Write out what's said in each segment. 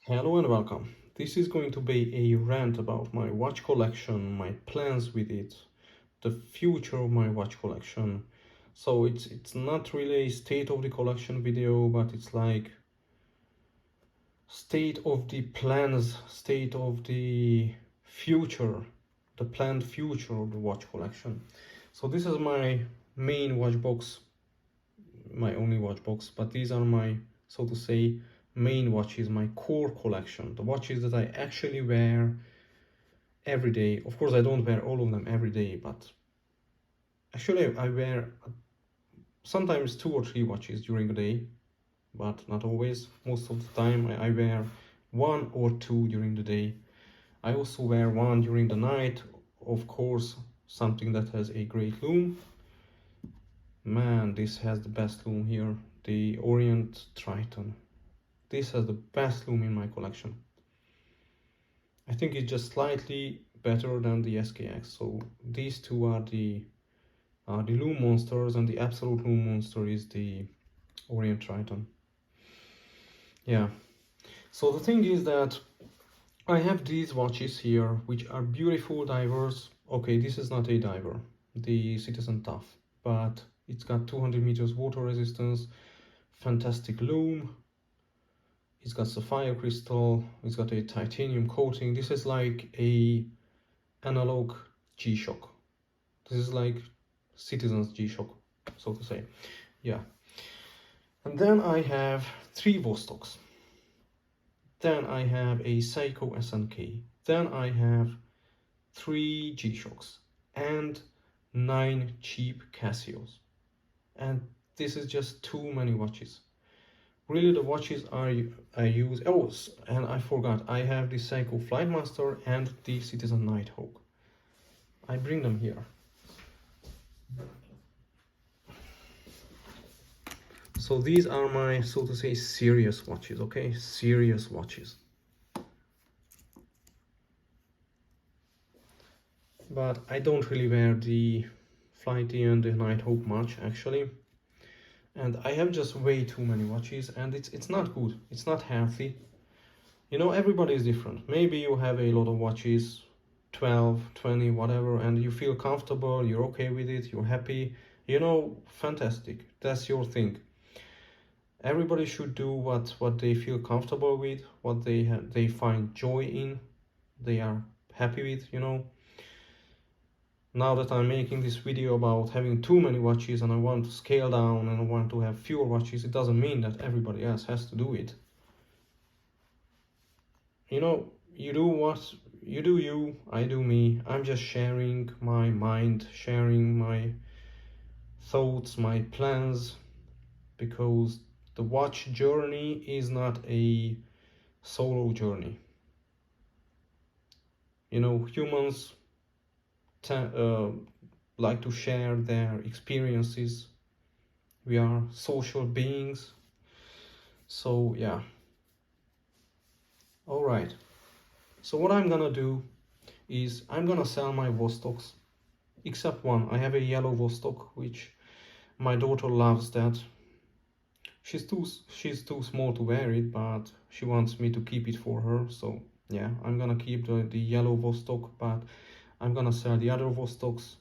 Hello and welcome. This is going to be a rant about my watch collection, my plans with it, the future of my watch collection. So it's not really a state of the collection video, but it's like state of the plans, state of the future, the planned future of the watch collection. So this is my main watch box, my only watch box, but these are my, so to say, main watches, my core collection, the watches that I actually wear every day. Of course, I don't wear all of them every day, but actually I wear sometimes two or three watches during the day, but not always. Most of the time I wear one or two during the day. I also wear one during the night, of course, something that has a great lume. Man, this has the best lume here, the Orient Triton. This has the best lume in my collection. I think it's just slightly better than the SKX. So these two are the lume monsters, and the absolute lume monster is the Orient Triton. Yeah. So the thing is that I have these watches here, which are beautiful divers. Okay, this is not a diver, the Citizen Tough, but it's got 200 meters water resistance, fantastic lume. It's got sapphire crystal, it's got a titanium coating. This is like a analog G-Shock. This is like Citizen's G-Shock, so to say. Yeah. And then I have three Vostoks. Then I have a Seiko SNK. Then I have three G-Shocks and 9 cheap Casios. And this is just too many watches. Really, the watches I use. Oh, and I forgot, I have the Seiko Flightmaster and the Citizen Nighthawk. I bring them here. So these are my, so to say, serious watches, okay? Serious watches. But I don't really wear the Flighty and the Nighthawk much, actually. And I have just way too many watches, and it's not good. It's not healthy. You know, everybody is different. Maybe you have a lot of watches, 12, 20, whatever, and you feel comfortable, you're okay with it, you're happy. You know, fantastic. That's your thing. Everybody should do what they feel comfortable with, what they find joy in, they are happy with, you know. Now that I'm making this video about having too many watches and I want to scale down and I want to have fewer watches, it doesn't mean that everybody else has to do it. You know, you do what you do, you, I do me. I'm just sharing my mind, sharing my thoughts, my plans, because the watch journey is not a solo journey. You know, humans like to share their experiences. We are social beings. So yeah. All right. So what I'm gonna do is I'm gonna sell my Vostoks, except one. I have a yellow Vostok, which my daughter loves that. She's too small to wear it, but she wants me to keep it for her. So yeah, I'm gonna keep the yellow Vostok, but I'm gonna sell the other Vostoks.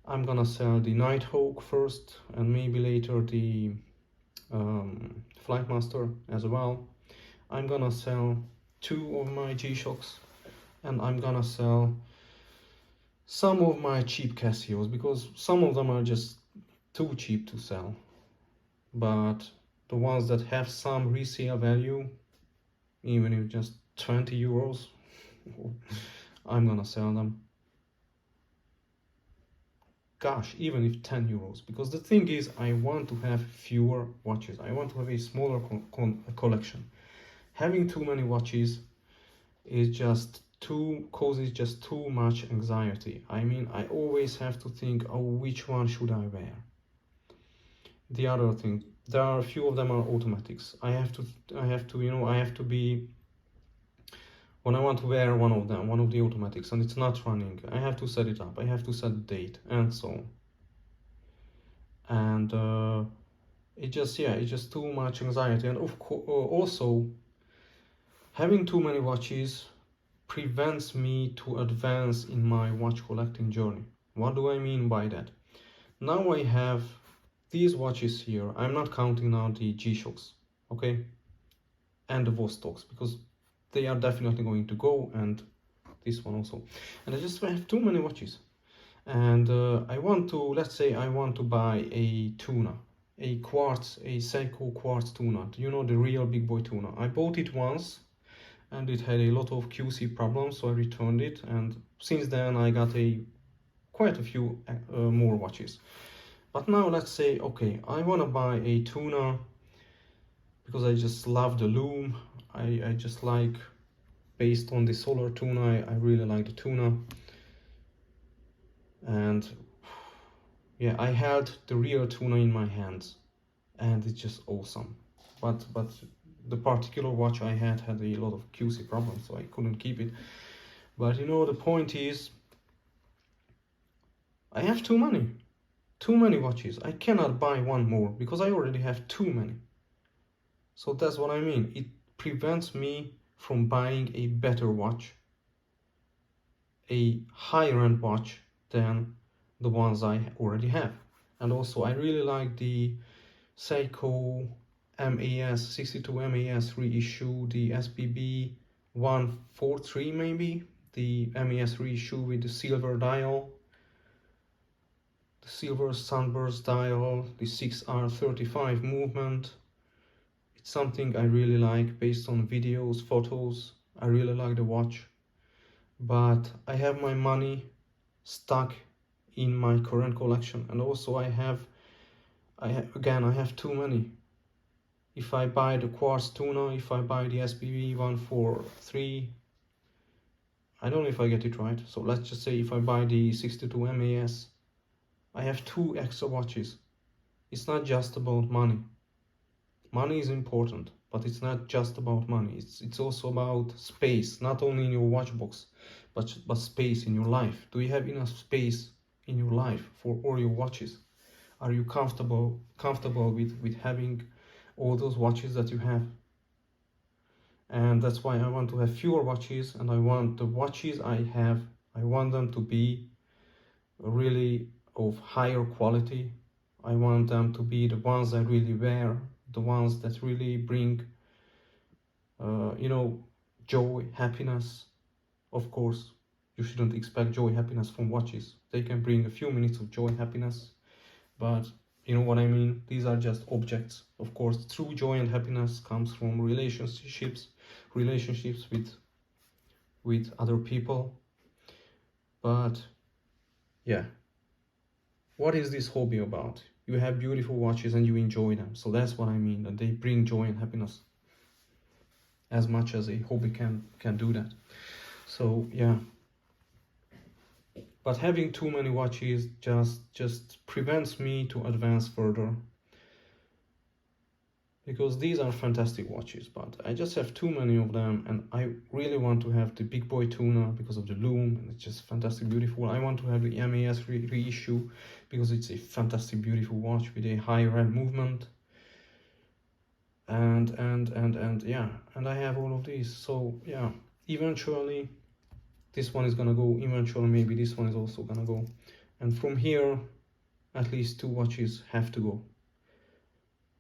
I'm gonna sell the Nighthawk first, and maybe later the Flightmaster as well. I'm gonna sell two of my G-Shocks, and I'm gonna sell some of my cheap Casios, because some of them are just too cheap to sell. But the ones that have some resale value, even if just 20 euros, I'm gonna sell them. Gosh, even if 10 euros, because the thing is, I want to have fewer watches. I want to have a smaller collection. Having too many watches is just causes just too much anxiety. I mean, I always have to think, oh, which one should I wear? The other thing, there are a few of them are automatics. I have to, you know, I have to be, when I want to wear one of them, one of the automatics, and it's not running, I have to set it up, I have to set the date, and so on. And it's just, yeah, it's just too much anxiety. And of course, also, Having too many watches prevents me to advance in my watch collecting journey. What do I mean by that? Now I have these watches here. I'm not counting now the G-Shocks, okay, and the Vostoks, because they are definitely going to go, and this one also. And I just have too many watches. And I want to, let's say I want to buy a tuna, a quartz, a Seiko quartz tuna, you know, the real big boy tuna. I bought it once and it had a lot of QC problems, so I returned it, and since then I got quite a few more watches. But now let's say, okay, I want to buy a tuna because I just love the loom. I just like, based on the solar tuna, I really like the tuna. And yeah, I held the real tuna in my hands and it's just awesome. But the particular watch I had a lot of QC problems, so I couldn't keep it. But you know, the point is, I have too many watches. I cannot buy one more because I already have too many. So that's what I mean. It prevents me from buying a better watch, a higher end watch than the ones I already have. And also I really like the Seiko MAS 62 MAS reissue, the SBB 143 maybe, the MAS reissue with the silver dial, the silver sunburst dial, the 6R35 movement. It's something I really like based on videos, photos. I really like the watch, but I have my money stuck in my current collection, and also I have too many. If I buy the quartz tuna, if I buy the SBB 143, I don't know if I get it right, so let's just say if I buy the 62 MAS, I have 2 extra watches. It's not just about money. Money is important, but it's not just about money. It's also about space, not only in your watch box, but space in your life. Do you have enough space in your life for all your watches? Are you comfortable with having all those watches that you have? And that's why I want to have fewer watches, and I want the watches I have, I want them to be really of higher quality. I want them to be the ones I really wear, the ones that really bring you know, joy, happiness. Of course, you shouldn't expect joy, happiness from watches. They can bring a few minutes of joy, happiness, but you know what I mean. These are just objects. Of course, true joy and happiness comes from relationships with other people. But yeah, what is this hobby about? You have beautiful watches and you enjoy them, so that's what I mean, that they bring joy and happiness as much as a hobby can do that. So yeah, but having too many watches just prevents me to advance further, because these are fantastic watches, but I just have too many of them, and I really want to have the big boy tuna because of the loom, and it's just fantastic, beautiful. I want to have the MAS reissue because it's a fantastic, beautiful watch with a higher end movement, and yeah, and I have all of these. So yeah, eventually this one is gonna go, eventually maybe this one is also gonna go, and from here at least 2 watches have to go.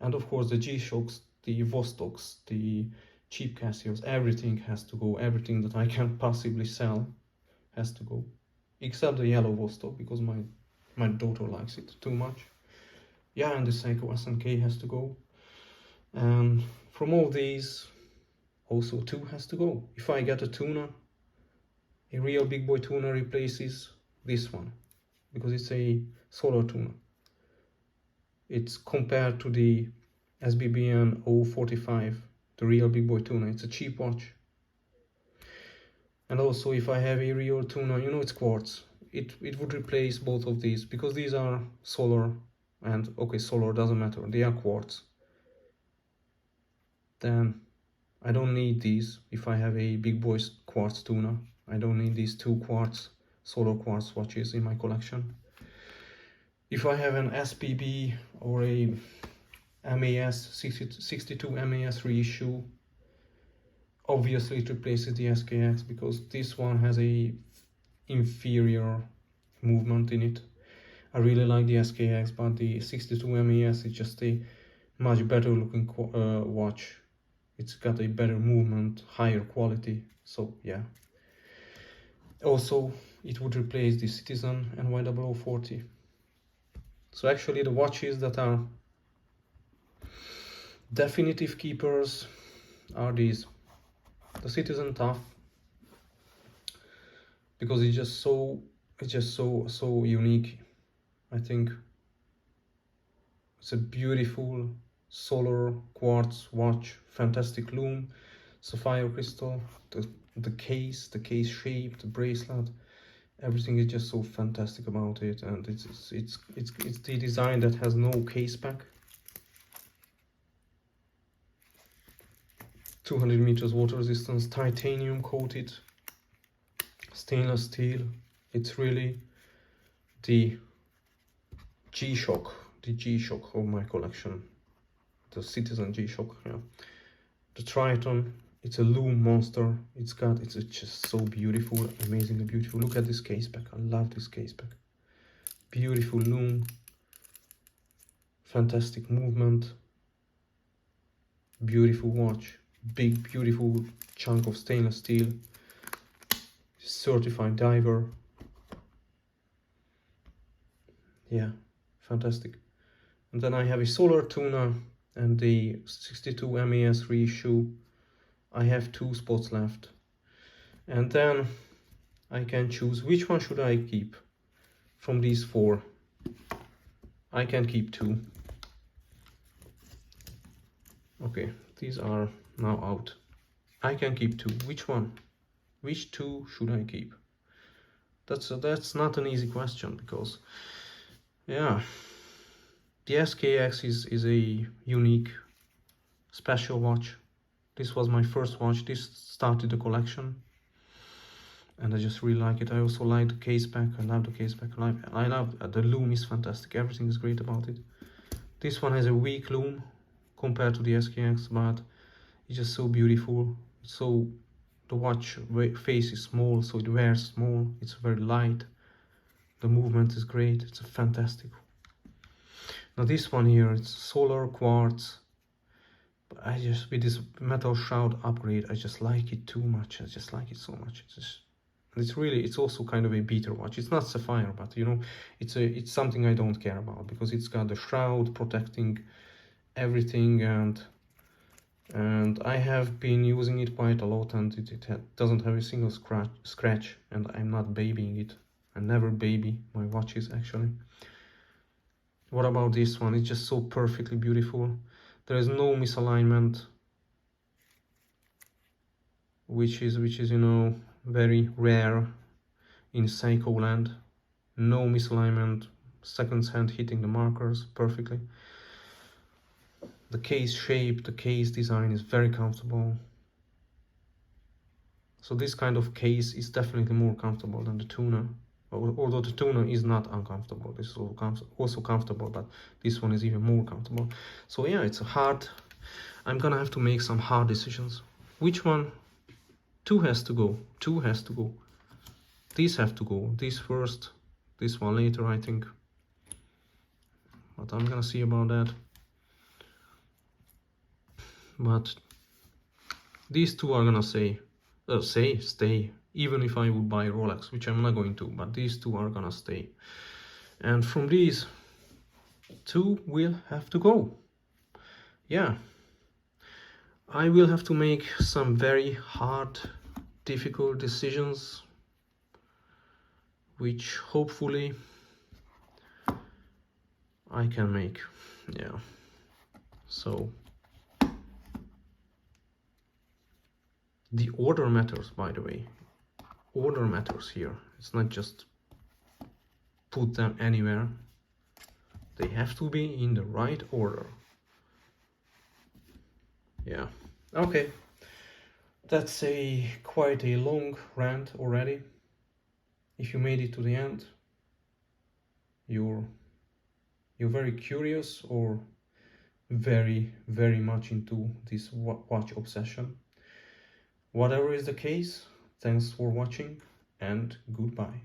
And of course the G-Shocks, the Vostoks, the cheap Casios, everything has to go. Everything that I can possibly sell has to go, except the yellow Vostok, because my daughter likes it too much. Yeah, and the Seiko SNK has to go. And from all these, also 2 has to go. If I get a tuna, a real big boy tuna replaces this one, because it's a solar tuna. It's compared to the SBBN 045, the real big boy tuna. It's a cheap watch. And also, if I have a real tuna, you know, it's quartz, it would replace both of these, because these are solar, and okay, solar doesn't matter, they are quartz. Then I don't need these. If I have a big boy quartz tuna, I don't need these 2 quartz, solar quartz watches in my collection. If I have an SPB or a MAS 62 MAS reissue, obviously it replaces the SKX because this one has a inferior movement in it. I really like the SKX, but the 62 MES is just a much better looking watch. It's got a better movement, higher quality, so yeah. Also, it would replace the Citizen NY0040. So actually the watches that are definitive keepers are these. The Citizen Tough, because it's just so unique. I think it's a beautiful solar quartz watch, fantastic lume, sapphire crystal, the case shape, the bracelet, everything is just so fantastic about it. And it's the design that has no case pack. 200 meters water resistance, titanium coated, stainless steel. It's really the G-Shock, of my collection, the Citizen G-Shock. Yeah, the Triton, it's a lume monster. It's just so beautiful, amazingly beautiful. Look at this case pack. I love this case pack. Beautiful lume, fantastic movement, beautiful watch, big beautiful chunk of stainless steel, certified diver. Yeah, fantastic. And then I have a solar tuna and the 62 MES reissue. I have 2 spots left, and then I can choose which one should I keep from these 4. I can keep 2. Okay, these are now out. I can keep 2. Which one? Which 2 should I keep? That's not an easy question, because yeah, the SKX is a unique, special watch. This was my first watch. This started the collection, and I just really like it. I also like the case pack. I love the case pack. I love the lume is fantastic. Everything is great about it. This one has a weak lume compared to the SKX, but it's just so beautiful. So the watch face is small, so it wears small. It's very light. The movement is great. It's a fantastic. Now this one here, it's solar quartz. But I just, with this metal shroud upgrade, I just like it too much. I just like it so much. It's also kind of a beater watch. It's not sapphire, but you know, it's something I don't care about, because it's got the shroud protecting everything, and I have been using it quite a lot, and it doesn't have a single scratch, and I'm not babying it. I never baby my watches, actually. What about this one? It's just so perfectly beautiful. There is no misalignment, which is you know, very rare in Seiko land. No misalignment, seconds hand hitting the markers perfectly. The case shape, the case design is very comfortable. So this kind of case is definitely more comfortable than the tuna. Although the tuna is not uncomfortable, this is also comfortable, but this one is even more comfortable. So yeah, it's I'm gonna have to make some hard decisions. Which one? 2 has to go. 2 has to go. These have to go. This first, this one later, I think. But I'm gonna see about that. But these 2 are gonna stay, even if I would buy Rolex, which I'm not going to, but these 2 are gonna stay. And from these 2 will have to go. Yeah, I will have to make some very hard, difficult decisions, which hopefully I can make. Yeah, so the order matters, by the way. Order matters here. It's not just put them anywhere. They have to be in the right order. Yeah, okay. That's quite a long rant already. If you made it to the end, you're very curious or very much into this watch obsession. Whatever is the case, thanks for watching and goodbye.